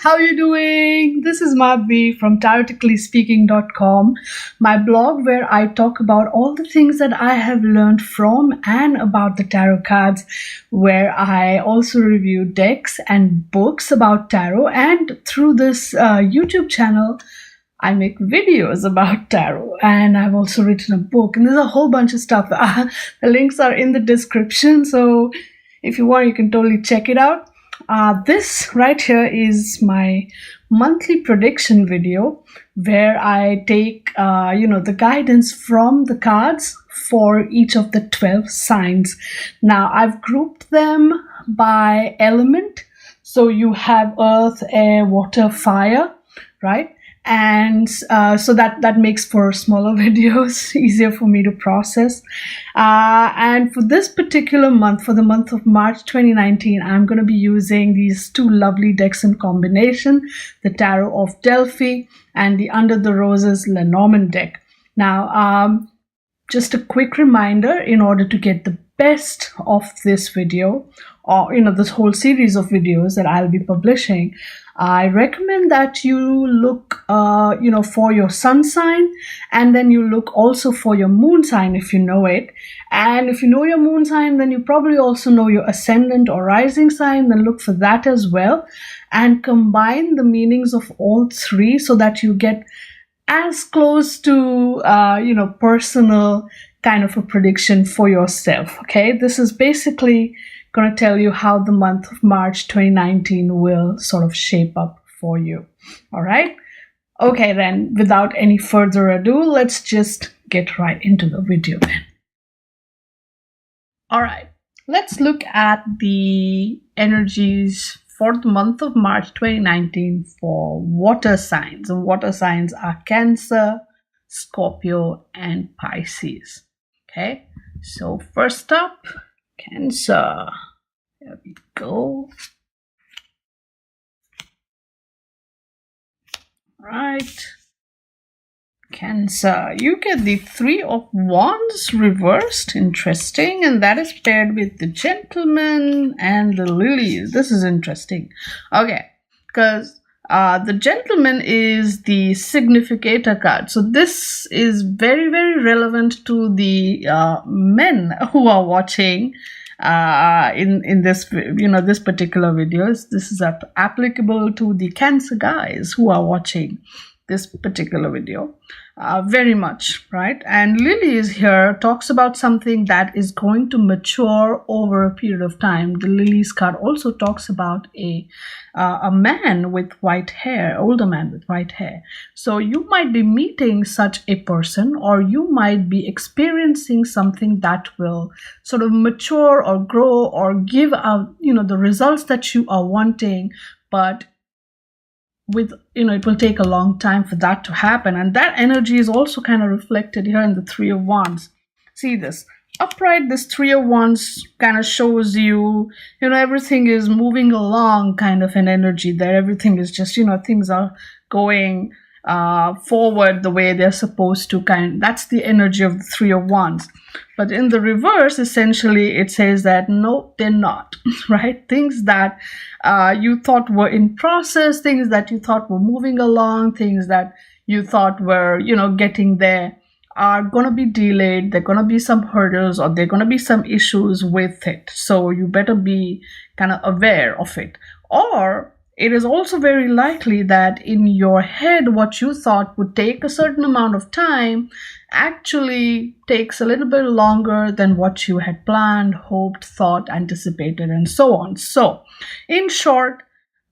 How you doing? This is Madhvi from TaroticallySpeaking.com, my blog where I talk about all the things that I have learned from and about the tarot cards, where I also review decks and books about tarot, and through this YouTube channel I make videos about tarot, and I've also written a book, and there's a whole bunch of stuff. The links are in the description, so if you want, you can totally check it out. This right here is my monthly prediction video where I take, the guidance from the cards for each of the 12 signs. Now, I've grouped them by element. So you have earth, air, water, fire, right? And so that makes for smaller videos, easier for me to process. And for this particular month, for the month of March 2019, I'm going to be using these two lovely decks in combination, the Tarot of Delphi and the Under the Roses Lenormand deck. Now, just a quick reminder, in order to get the best of this video, or this whole series of videos that I'll be publishing, I recommend that you look for your sun sign, and then you look also for your moon sign if you know it. And if you know your moon sign, then you probably also know your ascendant or rising sign, then look for that as well, and combine the meanings of all three so that you get as close to personal kind of a prediction for yourself. Okay, this is basically going to tell you how the month of March 2019 will sort of shape up for you. All right. Okay, then without any further ado, let's just get right into the video then. All right, let's look at the energies for the month of March 2019 for water signs. And water signs are Cancer, Scorpio, and Pisces. Okay, so first up, Cancer. There we go. Right. Cancer. You get the Three of Wands reversed. Interesting. And that is paired with the Gentleman and the Lilies. This is interesting. Okay. Because the Gentleman is the significator card. So this is very, very relevant to the men who are watching in this, this particular videos. This is applicable to the Cancer guys who are watching this particular video very much, right? And Lilies here talks about something that is going to mature over a period of time. The Lilies card also talks about a man with white hair, older man with white hair. So you might be meeting such a person, or you might be experiencing something that will sort of mature or grow or give out, the results that you are wanting, but it will take a long time for that to happen. And that energy is also kind of reflected here in the Three of Wands. See this upright, this Three of Wands kind of shows you, everything is moving along, kind of an energy there. Everything is just, things are going forward the way they're supposed to. That's the energy of the Three of Wands. But in the reverse, essentially, it says that no, they're not, right? Things that you thought were in process, things that you thought were moving along, things that you thought were, getting there, are going to be delayed. There are going to be some hurdles, or there are going to be some issues with it. So you better be kind of aware of it. Or it is also very likely that in your head, what you thought would take a certain amount of time actually takes a little bit longer than what you had planned, hoped, thought, anticipated, and so on. So, in short,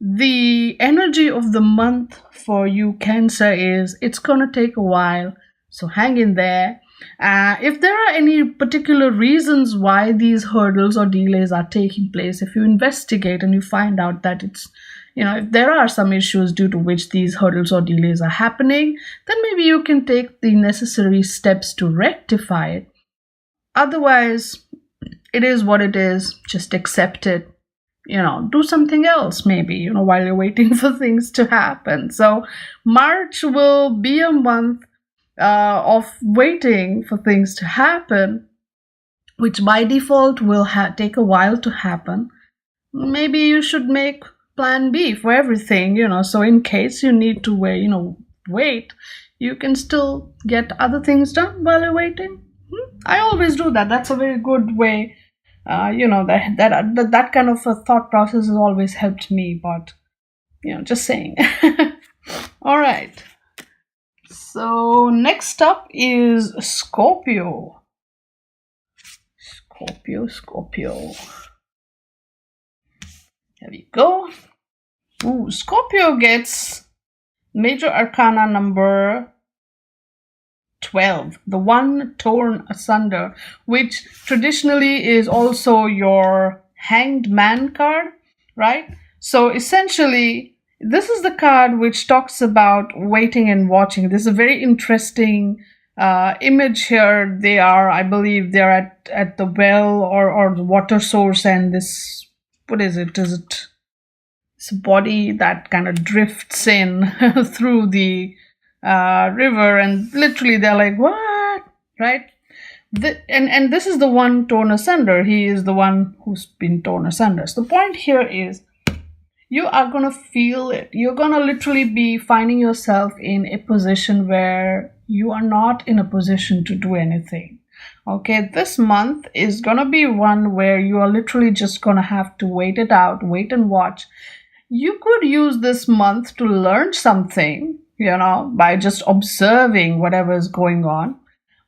the energy of the month for you, Cancer, is it's going to take a while. So hang in there. If there are any particular reasons why these hurdles or delays are taking place, if you investigate and you find out that it's, if there are some issues due to which these hurdles or delays are happening, then maybe you can take the necessary steps to rectify it. Otherwise, it is what it is. Just accept it. Do something else maybe, while you're waiting for things to happen. So March will be a month of waiting for things to happen, which by default will take a while to happen. Maybe you should make plan B for everything, so in case you need to wait, you can still get other things done while you're waiting. I always do that. That's a very good way. That kind of a thought process has always helped me, but just saying. All right. So next up is Scorpio. Scorpio. There we go. Ooh, Scorpio gets major arcana number 12, the one torn asunder, which traditionally is also your hanged man card, right? So essentially, this is the card which talks about waiting and watching. This is a very interesting image here. I believe they're at the well or the water source, and this, what is it? Is it this body that kind of drifts in through the river, and literally they're like, what? Right? And this is the one torn asunder. He is the one who's been torn asunder. So the point here is, you are going to feel it. You're going to literally be finding yourself in a position where you are not in a position to do anything. Okay, this month is going to be one where you are literally just going to have to wait it out, wait and watch. You could use this month to learn something, by just observing whatever is going on.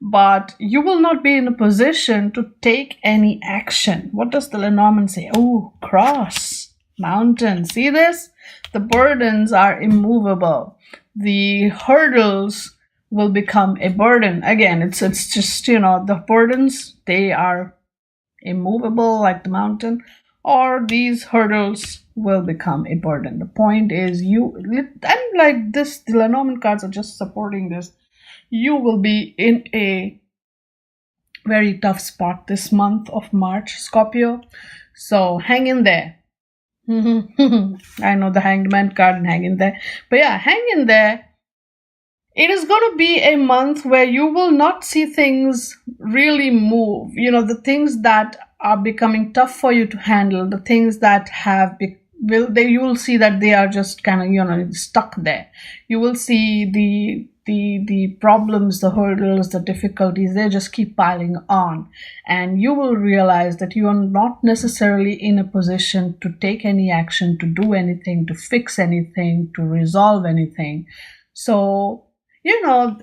But you will not be in a position to take any action. What does the Lenormand say? Oh, cross. Mountain. See this? The burdens are immovable. The hurdles will become a burden. Again, it's just, the burdens, they are immovable like the mountain, or these hurdles will become a burden. The point is, and like this, the Lenormand cards are just supporting this. You will be in a very tough spot this month of March, Scorpio. So hang in there. I know the Hanged Man card and hang in there. But yeah, hang in there. It is going to be a month where you will not see things really move. The things that are becoming tough for you to handle, the things that you will see that they are just kind of, stuck there. You will see the problems, the hurdles, the difficulties, they just keep piling on. And you will realize that you are not necessarily in a position to take any action, to do anything, to fix anything, to resolve anything. So,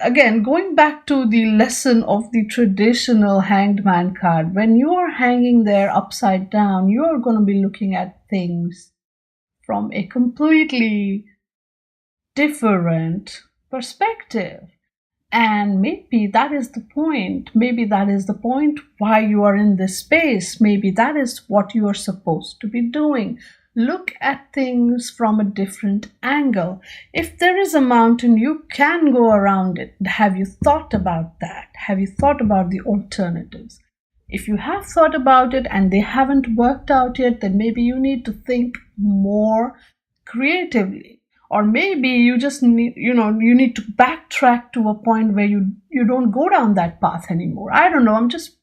again, going back to the lesson of the traditional Hanged Man card, when you are hanging there upside down, you are going to be looking at things from a completely different perspective. And maybe that is the point. Maybe that is the point why you are in this space. Maybe that is what you are supposed to be doing. Look at things from a different angle. If there is a mountain, you can go around it. Have you thought about that? Have you thought about the alternatives? If you have thought about it and they haven't worked out yet, then maybe you need to think more creatively. Or maybe you just need, you need to backtrack to a point where you don't go down that path anymore. I don't know. I'm just,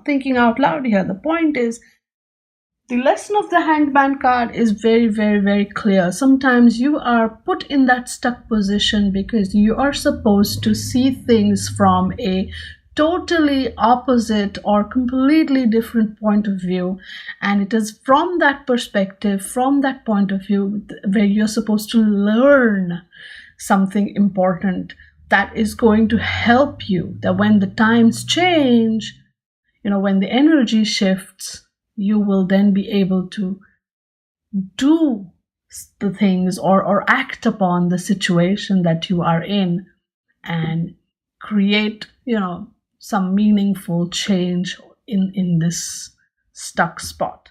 thinking out loud here. The point is, the lesson of the Hanged Man card is very, very, very clear. Sometimes you are put in that stuck position because you are supposed to see things from a totally opposite or completely different point of view, and it is from that perspective, from that point of view, where you're supposed to learn something important that is going to help you, that when the times change, when the energy shifts, you will then be able to do the things or act upon the situation that you are in and create, some meaningful change in this stuck spot.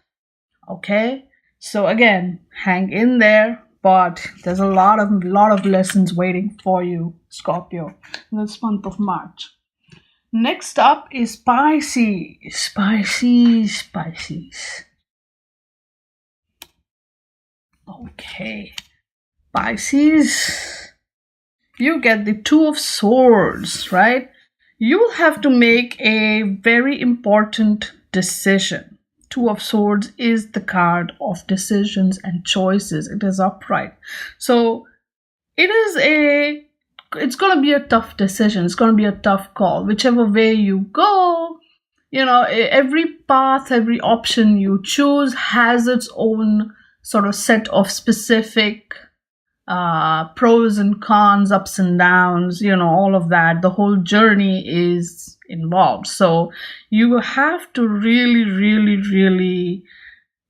Okay? So again, hang in there, but there's a lot of lessons waiting for you, Scorpio, in this month of March. Next up is Pisces. Okay. Pisces, you get the Two of Swords, right? You will have to make a very important decision. Two of Swords is the card of decisions and choices. It is upright. So it's going to be a tough decision. It's going to be a tough call. Whichever way you go, every path, every option you choose has its own sort of set of specific pros and cons, ups and downs, all of that. The whole journey is involved. So you have to really, really, really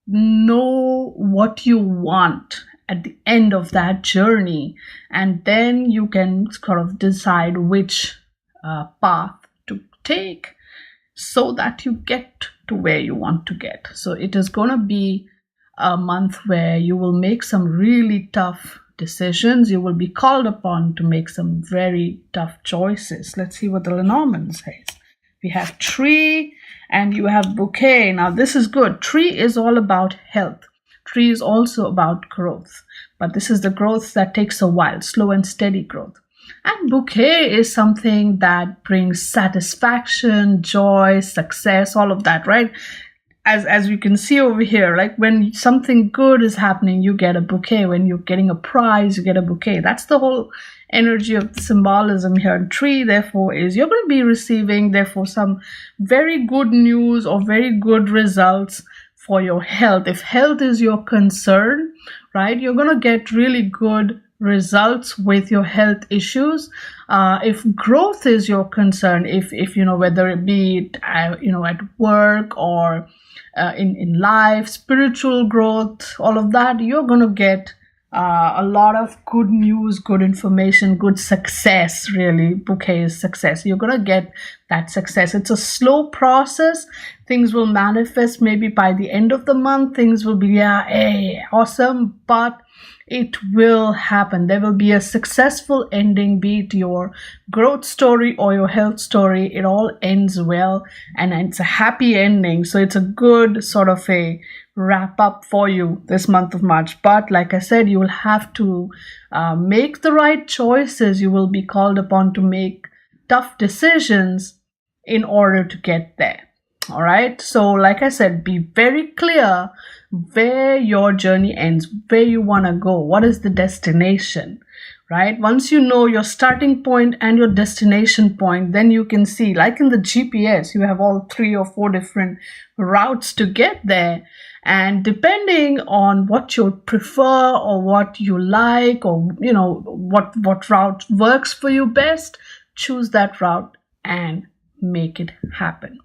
know what you want at the end of that journey, and then you can sort of decide which path to take so that you get to where you want to get. So it is going to be a month where you will make some really tough decisions. You will be called upon to make some very tough choices. Let's see what the Lenormand says. We have Tree and you have Bouquet. Now this is good. Tree is all about health. Tree is also about growth, but this is the growth that takes a while, slow and steady growth. And Bouquet is something that brings satisfaction, joy, success, all of that, right? As you can see over here, like when something good is happening, you get a bouquet. When you're getting a prize, you get a bouquet. That's the whole energy of the symbolism here. And Tree, therefore, is you're going to be receiving, therefore, some very good news or very good results for your health. If health is your concern, right, you're going to get really good results with your health issues. If growth is your concern, if whether it be at work or in life, spiritual growth, all of that, you're going to get a lot of good news, good information, good success. Really, Bouquet is success. You're going to get that success. It's a slow process. Things will manifest maybe by the end of the month. Things will be awesome, but it will happen. There will be a successful ending, be it your growth story or your health story. It all ends well and it's a happy ending. So it's a good sort of a wrap up for you this month of March. But like I said, you will have to make the right choices. You will be called upon to make tough decisions in order to get there. All right. So like I said, be very clear where your journey ends, where you want to go, what is the destination, right? Once you know your starting point and your destination point, then you can see, like in the GPS, you have all 3 or 4 different routes to get there. And depending on what you prefer or what you like, or what route works for you best, choose that route and make it happen.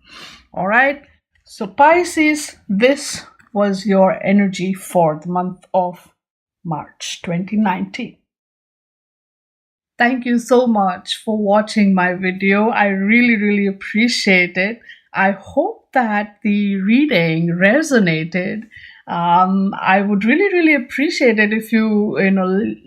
All right. So Pisces, this was your energy for the month of March 2019. Thank you so much for watching my video. I really, really appreciate it. I hope that the reading resonated. I would really, really appreciate it if you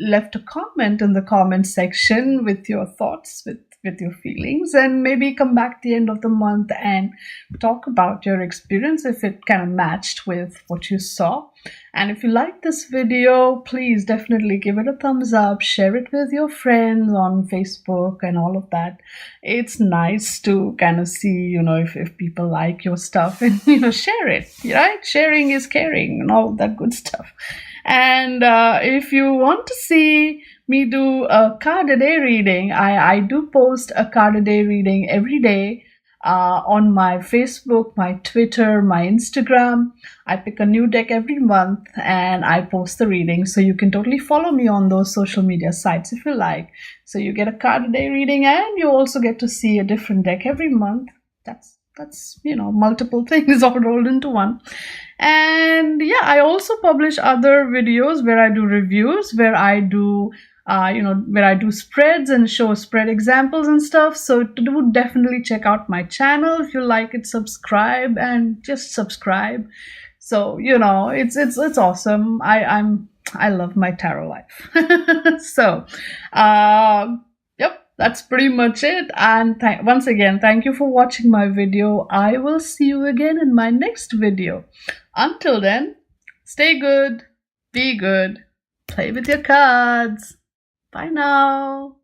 left a comment in the comment section with your thoughts, with your feelings, and maybe come back at the end of the month and talk about your experience if it kind of matched with what you saw. And if you like this video, please definitely give it a thumbs up, share it with your friends on Facebook and all of that. It's nice to kind of see, if people like your stuff and, share it, right? Sharing is caring and all that good stuff. And if you want to see me do a card a day reading, I do post a card a day reading every day on my Facebook, my Twitter, my Instagram. I pick a new deck every month and I post the reading. So you can totally follow me on those social media sites if you like. So you get a card a day reading and you also get to see a different deck every month. That's multiple things all rolled into one. And yeah, I also publish other videos where I do reviews, where I do where I do spreads and show spread examples and stuff. So do definitely check out my channel. If you like it, subscribe, and just subscribe. So it's awesome. I love my tarot life. So yep, that's pretty much it. And once again, thank you for watching my video. I will see you again in my next video. Until then, stay good, be good, play with your cards. Bye now.